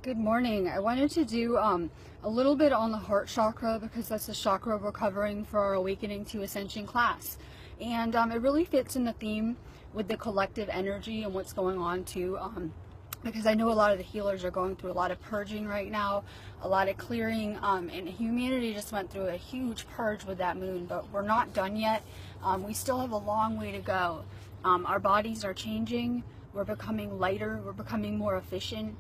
Good morning. I wanted to do a little bit on the heart chakra because that's the chakra we're covering for our Awakening to Ascension class. And it really fits in the theme with the collective energy and what's going on too. Because I know a lot of the healers are going through a lot of purging right now, a lot of clearing, and humanity just went through a huge purge with that moon, but we're not done yet. We still have a long way to go. Our bodies are changing, we're becoming lighter, we're becoming more efficient.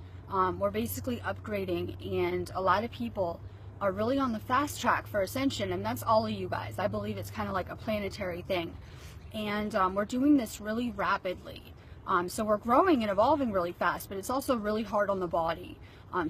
We're basically upgrading, and a lot of people are really on the fast track for ascension, and that's all of you guys. I believe it's kind of like a planetary thing, and we're doing this really rapidly. So we're growing and evolving really fast, but it's also really hard on the body.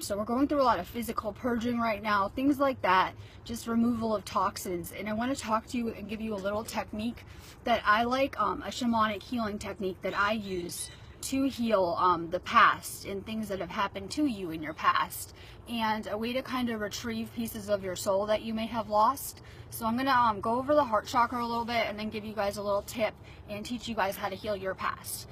So we're going through a lot of physical purging right now, things like that, just removal of toxins. And I want to talk to you and give you a little technique that I like, a shamanic healing technique that I use to heal the past and things that have happened to you in your past, and a way to kind of retrieve pieces of your soul that you may have lost. So I'm gonna go over the heart chakra a little bit and then give you guys a little tip and teach you guys how to heal your past.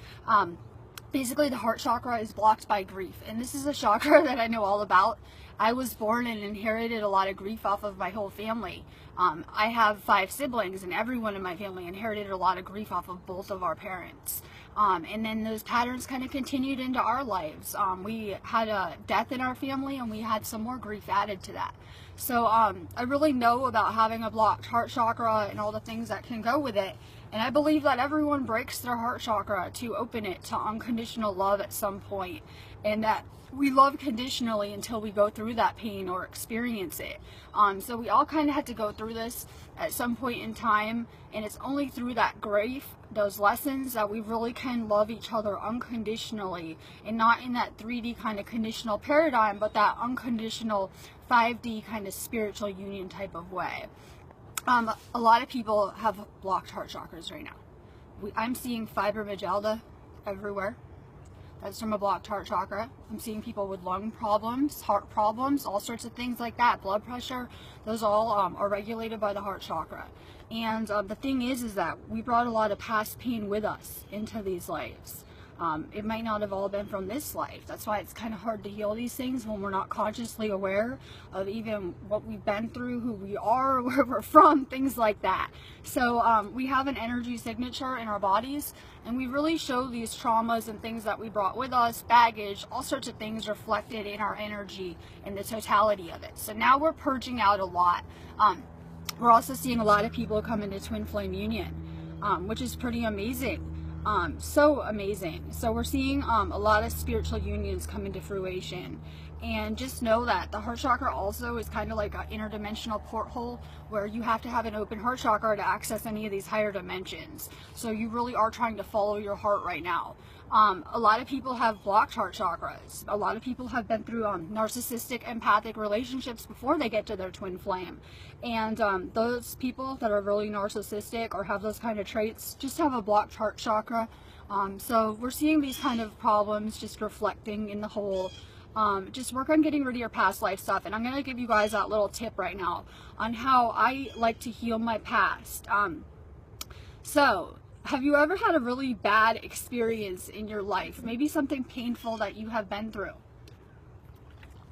Basically, the heart chakra is blocked by grief, and this is a chakra that I know all about. I was born and inherited a lot of grief off of my whole family. I have 5 siblings, and everyone in my family inherited a lot of grief off of both of our parents. And then those patterns kind of continued into our lives. We had a death in our family, and we had some more grief added to that. So I really know about having a blocked heart chakra and all the things that can go with it. And I believe that everyone breaks their heart chakra to open it to unconditional love at some point, and that we love conditionally until we go through that pain or experience it. So we all kind of had to go through this at some point in time, and it's only through that grief, those lessons, that we really can love each other unconditionally, and not in that 3D kind of conditional paradigm, but that unconditional 5D kind of spiritual union type of way. A lot of people have blocked heart chakras right now. I'm seeing fibromyalgia everywhere. That's from a blocked heart chakra. I'm seeing people with lung problems, heart problems, all sorts of things like that, blood pressure. Those all are regulated by the heart chakra. And the thing is that we brought a lot of past pain with us into these lives. It might not have all been from this life. That's why it's kind of hard to heal these things when we're not consciously aware of even what we've been through, who we are, where we're from, things like that. So we have an energy signature in our bodies, and we really show these traumas and things that we brought with us, baggage, all sorts of things reflected in our energy and the totality of it. So now we're purging out a lot. We're also seeing a lot of people come into twin flame union, which is pretty amazing. So amazing. So we're seeing a lot of spiritual unions come into fruition, and just know that the heart chakra also is kind of like an interdimensional porthole where you have to have an open heart chakra to access any of these higher dimensions. So you really are trying to follow your heart right now. A lot of people have blocked heart chakras. A lot of people have been through narcissistic, empathic relationships before they get to their twin flame. And those people that are really narcissistic or have those kind of traits just have a blocked heart chakra. So we're seeing these kind of problems just reflecting in the whole. Just work on getting rid of your past life stuff. And I'm going to give you guys that little tip right now on how I like to heal my past. So have you ever had a really bad experience in your life? Maybe something painful that you have been through.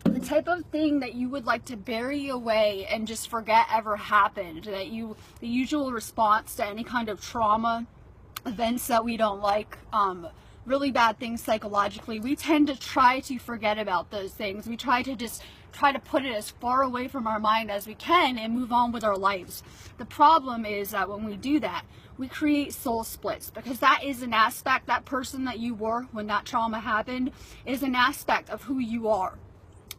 The type of thing that you would like to bury away and just forget ever happened. The usual response to any kind of trauma, events that we don't like, really bad things psychologically, we tend to try to forget about those things. We try to put it as far away from our mind as we can and move on with our lives. The problem is that when we do that, we create soul splits, because that is an aspect, that person that you were when that trauma happened is an aspect of who you are.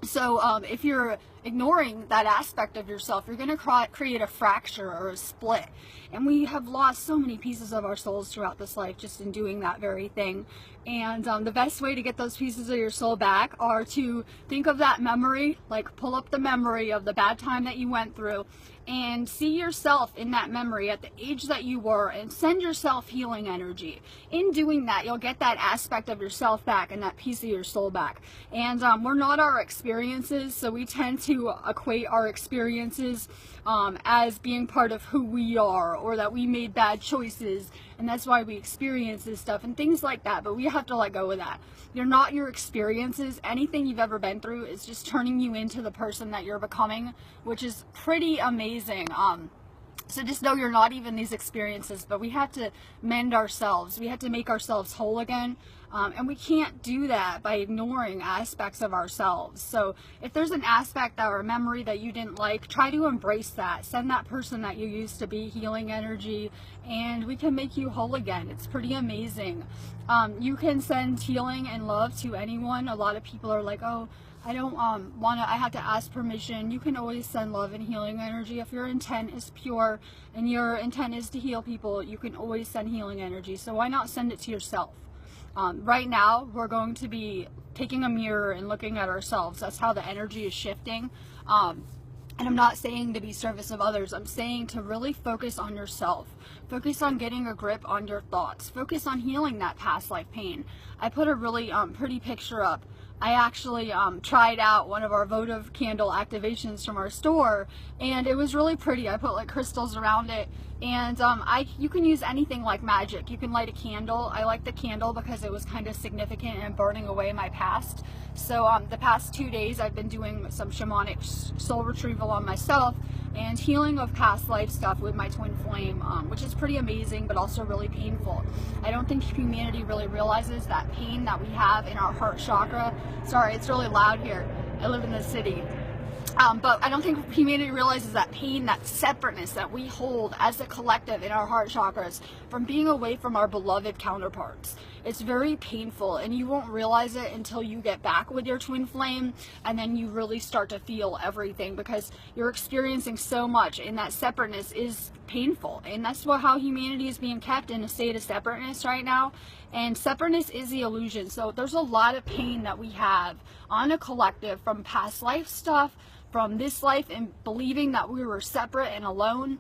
So if you're ignoring that aspect of yourself, you're going to create a fracture or a split. And we have lost so many pieces of our souls throughout this life just in doing that very thing. And the best way to get those pieces of your soul back are to think of that memory, like pull up the memory of the bad time that you went through, and see yourself in that memory at the age that you were, and send yourself healing energy. In doing that, you'll get that aspect of yourself back and that piece of your soul back. And we're not our experiences, so we tend to equate our experiences as being part of who we are, or that we made bad choices and that's why we experience this stuff and things like that. But we have to let go of that. You're not your experiences. Anything you've ever been through is just turning you into the person that you're becoming, which is pretty amazing. So just know you're not even these experiences, but we have to mend ourselves. We have to make ourselves whole again. And we can't do that by ignoring aspects of ourselves. So if there's an aspect or a memory that you didn't like, try to embrace that. Send that person that you used to be healing energy, and we can make you whole again. It's pretty amazing. You can send healing and love to anyone. A lot of people are like, oh, I don't I have to ask permission. You can always send love and healing energy. If your intent is pure and your intent is to heal people, you can always send healing energy. So why not send it to yourself? Right now, we're going to be taking a mirror and looking at ourselves. That's how the energy is shifting. And I'm not saying to be service of others. I'm saying to really focus on yourself. Focus on getting a grip on your thoughts. Focus on healing that past life pain. I put a really pretty picture up. I actually tried out one of our votive candle activations from our store, and it was really pretty. I put like crystals around it, and you can use anything like magic. You can light a candle. I like the candle because it was kind of significant in burning away my past. So the past 2 days I've been doing some shamanic soul retrieval on myself and healing of past life stuff with my twin flame, which is pretty amazing but also really painful. I don't think humanity really realizes that pain that we have in our heart chakra. Sorry, it's really loud here. I live in the city. But I don't think humanity realizes that pain, that separateness that we hold as a collective in our heart chakras from being away from our beloved counterparts. It's very painful, and you won't realize it until you get back with your twin flame, and then you really start to feel everything because you're experiencing so much, and that separateness is painful. And that's how humanity is being kept in a state of separateness right now. And separateness is the illusion. So there's a lot of pain that we have on a collective from past life stuff, from this life and believing that we were separate and alone,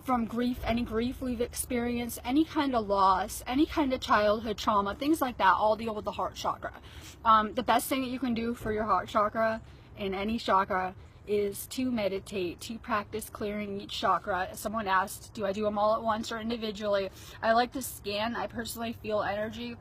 from grief, any grief we've experienced, any kind of loss, any kind of childhood trauma, things like that, all deal with the heart chakra. The best thing that you can do for your heart chakra and any chakra is to meditate, to practice clearing each chakra. Someone asked, do I do them all at once or individually? I like to scan. I personally feel energy,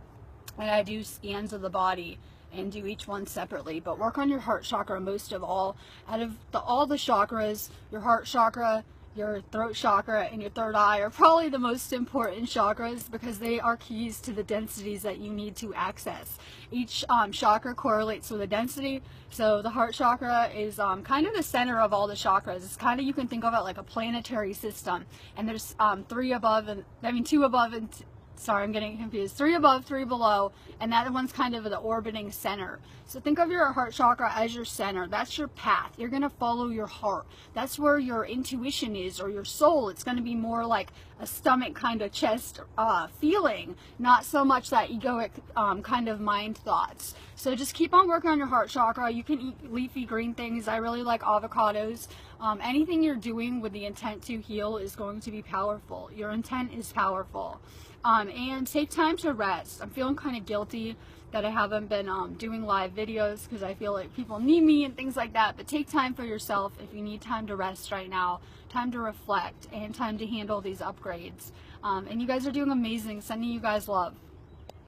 and I do scans of the body and do each one separately, but work on your heart chakra most of all. Out of all the chakras, your heart chakra, your throat chakra, and your third eye are probably the most important chakras because they are keys to the densities that you need to access. Each chakra correlates with a density. So the heart chakra is kind of the center of all the chakras. It's kind of, you can think of it like a planetary system, and there's two above and sorry, I'm getting confused. 3 above, 3 below, and that one's kind of the orbiting center. So think of your heart chakra as your center. That's your path. You're going to follow your heart. That's where your intuition is, or your soul. It's going to be more like a stomach kind of chest feeling, not so much that egoic kind of mind thoughts. So just keep on working on your heart chakra. You can eat leafy green things. I really like avocados. Anything you're doing with the intent to heal is going to be powerful. Your intent is powerful. And take time to rest. I'm feeling kind of guilty that I haven't been doing live videos because I feel like people need me and things like that. But take time for yourself if you need time to rest right now, time to reflect, and time to handle these upgrades. And you guys are doing amazing. Sending you guys love.